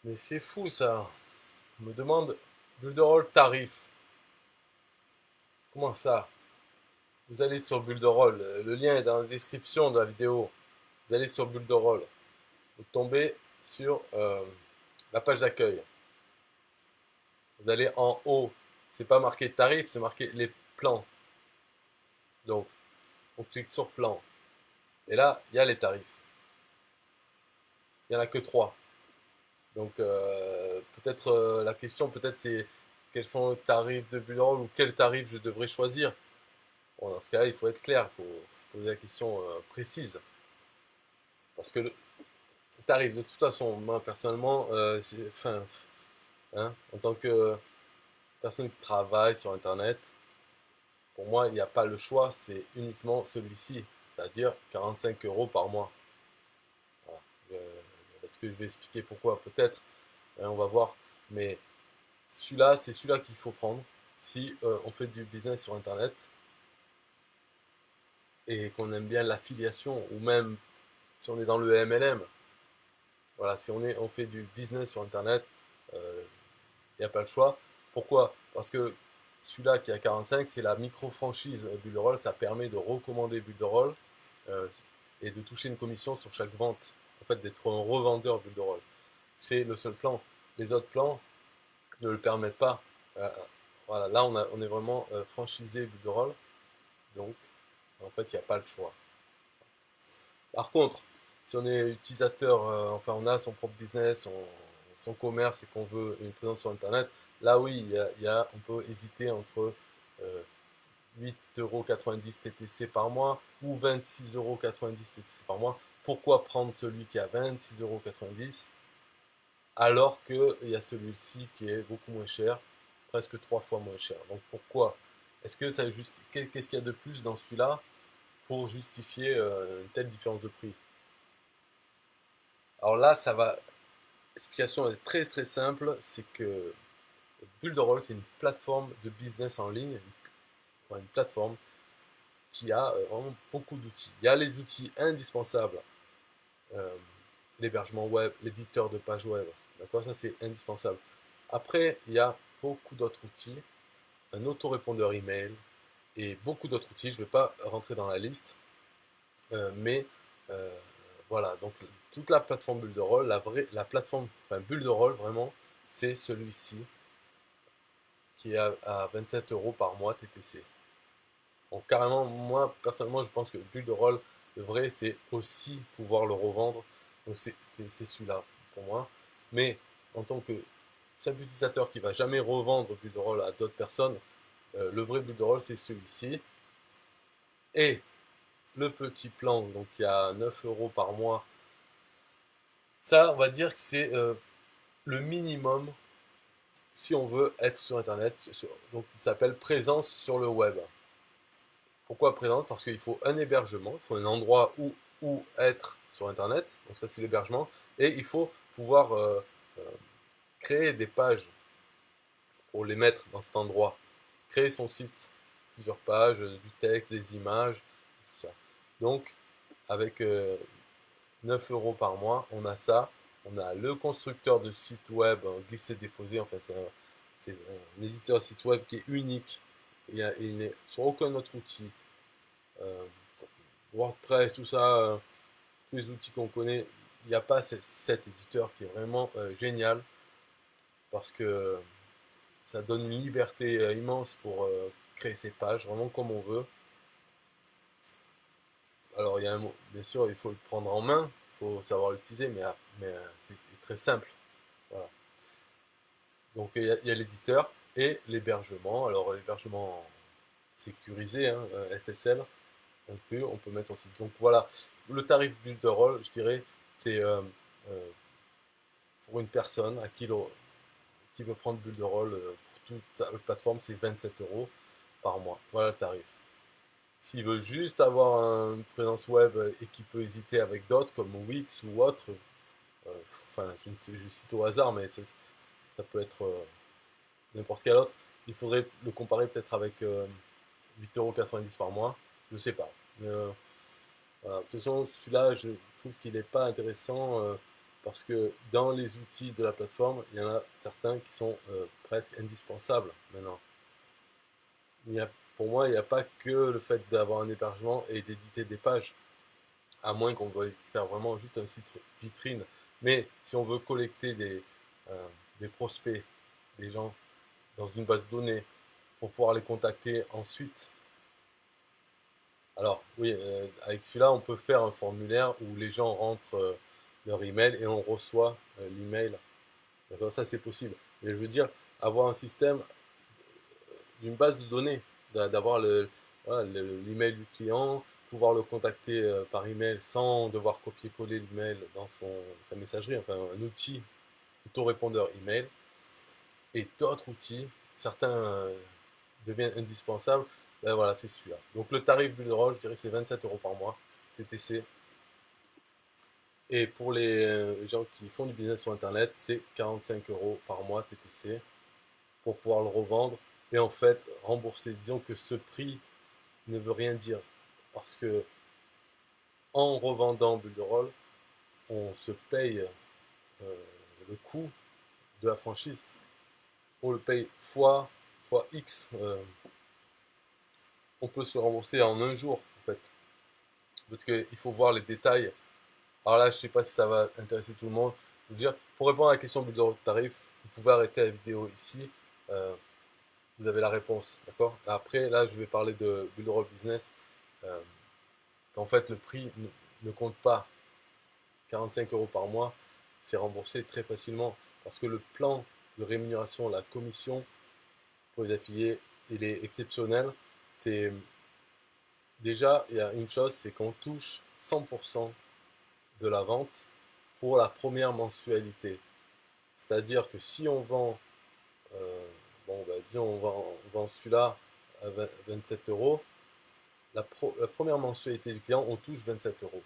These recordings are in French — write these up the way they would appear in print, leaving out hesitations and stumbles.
Mais c'est fou ça. On me demande Builderall tarif. Comment ça? Vous allez sur Builderall. Le lien est dans la description de la vidéo. Vous allez sur Builderall. Vous tombez sur la page d'accueil. Vous allez en haut. C'est pas marqué tarif, c'est marqué les plans. Donc, on clique sur plan. Et là, il y a les tarifs. Il n'y en a que 3. Donc, peut-être la question, peut-être c'est quels sont les tarifs de Builderall ou quel tarif je devrais choisir. Bon, dans ce cas-là, il faut être clair, il faut poser la question précise. Parce que le tarif, de toute façon, moi personnellement, enfin, hein, en tant que personne qui travaille sur Internet, pour moi, il n'y a pas le choix, c'est uniquement celui-ci, c'est-à-dire 45 euros par mois. Voilà. Est-ce que je vais expliquer pourquoi? Peut-être, hein, on va voir. Mais celui-là, c'est celui-là qu'il faut prendre si on fait du business sur Internet et qu'on aime bien l'affiliation ou même si on est dans le MLM. Voilà, si on fait du business sur Internet, il n'y a pas le choix. Pourquoi? Parce que celui-là qui est à 45, c'est la micro-franchise Builderall. Ça permet de recommander Builderall euh, et de toucher une commission sur chaque vente. En fait, d'être un revendeur Builderall. C'est le seul plan. Les autres plans ne le permettent pas. Euh, voilà, là, on est vraiment franchisé Builderall. Donc, en fait, il n'y a pas le choix. Par contre, si on est utilisateur, enfin on a son propre business, son commerce et qu'on veut une présence sur Internet, là oui, on peut hésiter entre 8,90 € TTC par mois ou 26,90 € TTC par mois. Pourquoi prendre celui qui est à 26,90 € alors qu'il y a celui-ci qui est beaucoup moins cher, presque 3 fois moins cher. Donc pourquoi? Est-ce que ça juste qu'est-ce qu'il y a de plus dans celui-là pour justifier une telle différence de prix? Alors là, ça va. L'explication est très très simple, c'est que Builderall, c'est une plateforme de business en ligne, une plateforme qui a vraiment beaucoup d'outils. Il y a les outils indispensables, euh, l'hébergement web, l'éditeur de page web, d'accord, ça c'est indispensable. Après, il y a beaucoup d'autres outils, un autorépondeur email et beaucoup d'autres outils. Je ne vais pas rentrer dans la liste, mais euh, voilà, donc toute la plateforme Builderall, la plateforme, enfin Builderall vraiment, c'est celui-ci qui est à 27 € par mois TTC. Donc carrément, moi personnellement, je pense que Builderall, le vrai, c'est aussi pouvoir le revendre. Donc c'est celui-là pour moi. Mais en tant que simple utilisateur qui va jamais revendre Builderall à d'autres personnes, le vrai Builderall, c'est celui-ci. Et le petit plan, donc il y a 9 € par mois, ça, on va dire que c'est le minimum si on veut être sur Internet. Donc il s'appelle présence sur le web. Pourquoi présence? Parce qu'il faut un hébergement, il faut un endroit où être sur Internet, donc ça c'est l'hébergement, et il faut pouvoir euh, créer des pages pour les mettre dans cet endroit, créer son site, plusieurs pages, du texte, des images, tout ça. Donc avec 9 € par mois, on a ça, on a le constructeur de site web glisser-déposer, en fait c'est un éditeur de site web qui est unique, il n'est sur aucun autre outil. Euh, WordPress, tout ça, tous les outils qu'on connaît, il n'y a pas cet éditeur qui est vraiment génial parce que ça donne une liberté immense pour créer ses pages vraiment comme on veut. Alors, bien sûr, il faut le prendre en main, il faut savoir l'utiliser, mais c'est très simple. Voilà. Donc, il y a l'éditeur et l'hébergement. Alors, l'hébergement sécurisé, hein, SSL, inclus, on peut mettre en site. Donc, voilà, le tarif Builderall, je dirais, c'est euh, pour une personne qui veut prendre Builderall pour toute sa plateforme, c'est 27 € par mois. Voilà le tarif. S'il veut juste avoir une présence web et qu'il peut hésiter avec d'autres comme Wix ou autre, enfin je cite au hasard, mais ça peut être n'importe quel autre, il faudrait le comparer peut-être avec 8,90 € par mois, je sais pas. Voilà. De toute façon, celui-là, je trouve qu'il n'est pas intéressant. parce que dans les outils de la plateforme, il y en a certains qui sont presque indispensables maintenant. Il y a, pour moi, il n'y a pas que le fait d'avoir un hébergement et d'éditer des pages, à moins qu'on veuille faire vraiment juste un site vitrine. Mais si on veut collecter des prospects, des gens dans une base de données pour pouvoir les contacter ensuite, alors oui, avec celui-là, on peut faire un formulaire où les gens rentrent leur email et on reçoit l'email. D'accord, ça c'est possible. Mais je veux dire, avoir un système d'une base de données, d'avoir voilà, l'email du client, pouvoir le contacter par email sans devoir copier-coller l'email dans sa messagerie, enfin un outil autorépondeur email, et d'autres outils, certains deviennent indispensables, ben voilà, c'est celui-là. Donc le tarif Builderall, je dirais c'est 27 euros par mois, TTC. Et pour les gens qui font du business sur Internet, c'est 45 euros par mois TTC pour pouvoir le revendre et en fait rembourser. Disons que ce prix ne veut rien dire parce que en revendant Builderall, on se paye le coût de la franchise, on le paye fois X. On peut se rembourser en un jour en fait, parce qu'il faut voir les détails. Alors là, je ne sais pas si ça va intéresser tout le monde. Je veux dire, pour répondre à la question Builderall tarif, vous pouvez arrêter la vidéo ici. Vous avez la réponse, d'accord? Après, là, je vais parler de Builderall Business. Qu'en fait, le prix ne compte pas. 45 euros par mois, c'est remboursé très facilement parce que le plan de rémunération, la commission pour les affiliés, il est exceptionnel. C'est déjà, il y a une chose, c'est qu'on touche 100% de la vente pour la première mensualité. C'est-à-dire que si on vend, bon, bah, disons, on vend celui-là à 27 euros, la première mensualité du client, on touche 27 euros.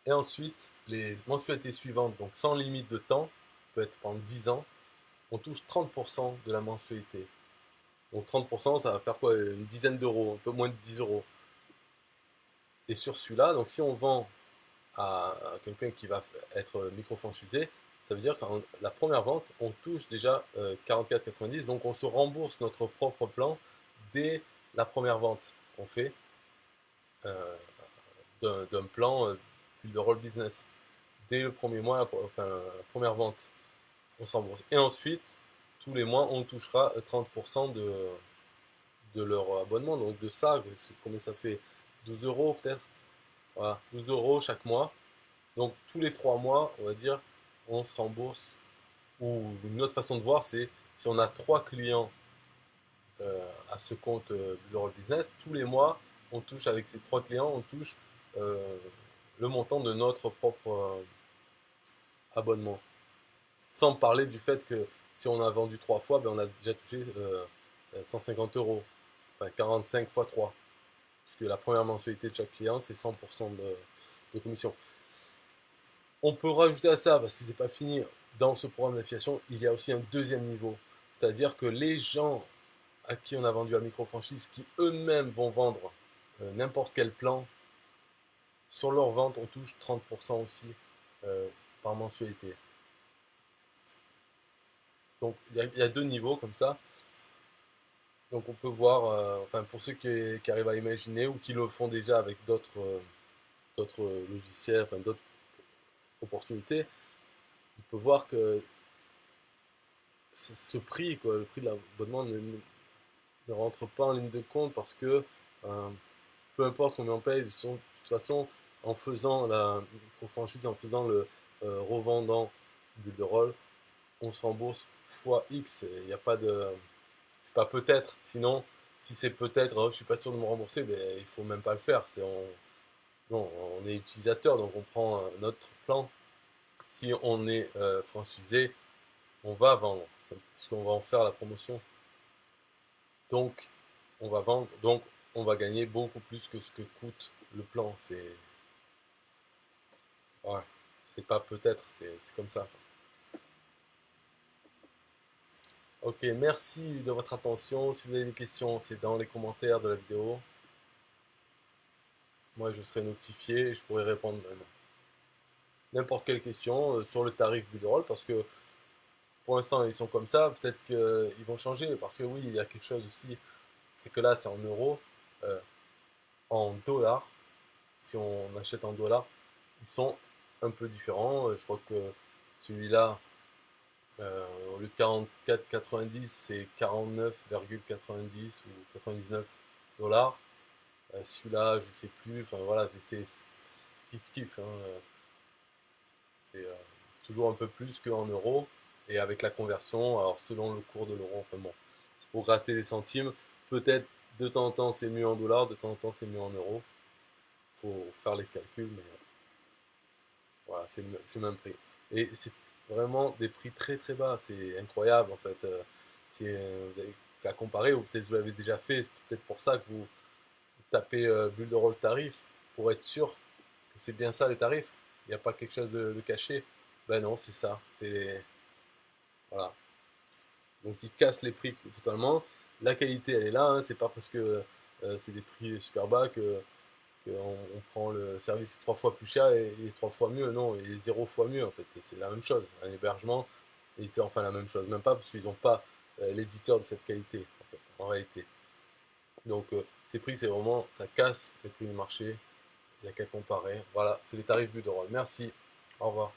Et ensuite, les mensualités suivantes, donc sans limite de temps, peut être pendant 10 ans, on touche 30% de la mensualité. Donc 30%, ça va faire quoi? Une dizaine d'euros, un peu moins de 10 euros. Et sur celui-là, donc si on vend à quelqu'un qui va être micro-franchisé, ça veut dire que la première vente, on touche déjà 44,90, donc on se rembourse notre propre plan dès la première vente qu'on fait d'un plan de roll business. Dès le premier mois, enfin la première vente, on se rembourse. Et ensuite, tous les mois, on touchera 30% de leur abonnement. Donc de ça, combien ça fait? 12 euros peut-être. Voilà, 12 euros chaque mois. Donc tous les 3 mois, on va dire, on se rembourse. Ou une autre façon de voir, c'est si on a 3 clients à ce compte Bureau Business, tous les mois, on touche avec ces 3 clients, on touche euh, le montant de notre propre abonnement. Sans parler du fait que si on a vendu 3 fois, ben on a déjà touché 150 euros. Enfin 45 fois 3. Puisque la première mensualité de chaque client, c'est 100% de commission. On peut rajouter à ça, parce que c'est pas fini, dans ce programme d'affiliation, il y a aussi un deuxième niveau. C'est-à-dire que les gens à qui on a vendu la micro-franchise, qui eux-mêmes vont vendre n'importe quel plan, sur leur vente, on touche 30% aussi par mensualité. Donc il y a deux niveaux comme ça. Donc on peut voir, enfin pour ceux qui arrivent à imaginer ou qui le font déjà avec d'autres logiciels, enfin d'autres opportunités, on peut voir que ce prix, quoi, le prix de l'abonnement ne rentre pas en ligne de compte parce que euh, peu importe combien on paye, de toute façon, en faisant la micro-franchise, en faisant le revendant Builderall, on se rembourse fois X. Il n'y a pas de. C'est pas peut-être. Sinon, si c'est peut-être, oh, je suis pas sûr de me rembourser, ben, il faut même pas le faire. Non, on est utilisateur, donc on prend notre plan. Si on est franchisé, on va vendre, parce qu'on va en faire la promotion. Donc, on va vendre, donc on va gagner beaucoup plus que ce que coûte le plan. Ouais, c'est pas peut-être, c'est comme ça. Ok, merci de votre attention. Si vous avez des questions, c'est dans les commentaires de la vidéo. Moi, je serai notifié et je pourrai répondre même. n'importe quelle question sur le tarif Bullroll, parce que pour l'instant ils sont comme ça, peut-être qu'ils vont changer, parce que oui, il y a quelque chose aussi, c'est que là c'est en euros, euh, en dollars, si on achète en dollars, ils sont un peu différents. Je crois que celui-là, au lieu de 44,90, c'est 49,90 ou 99 dollars. Celui-là, je sais plus. Enfin voilà, c'est kiff kiff, hein. C'est toujours un peu plus qu'en euros. Et avec la conversion, alors selon le cours de l'euro, enfin bon, pour gratter les centimes, peut-être de temps en temps c'est mieux en dollars, de temps en temps c'est mieux en euros. Faut faire les calculs, mais voilà, c'est le même prix. Et c'est vraiment des prix très très bas, c'est incroyable en fait. Si vous avez qu'à comparer, ou peut-être vous l'avez déjà fait, c'est peut-être pour ça que vous tapez bulle de rôle tarif, pour être sûr que c'est bien ça les tarifs. Il n'y a pas quelque chose de caché. Ben non, c'est ça. Voilà. Donc ils cassent les prix totalement. La qualité elle est là, hein. C'est pas parce que c'est des prix super bas que on prend le service trois fois plus cher et trois fois mieux. Non, et zéro fois mieux en fait. C'est la même chose. Un hébergement, éditeur, enfin la même chose. Même pas parce qu'ils n'ont pas l'éditeur de cette qualité en fait, en réalité. Donc ces prix, c'est vraiment, ça casse les prix du marché. Il n'y a qu'à comparer. Voilà, c'est les tarifs Bull de rôle. Merci. Au revoir.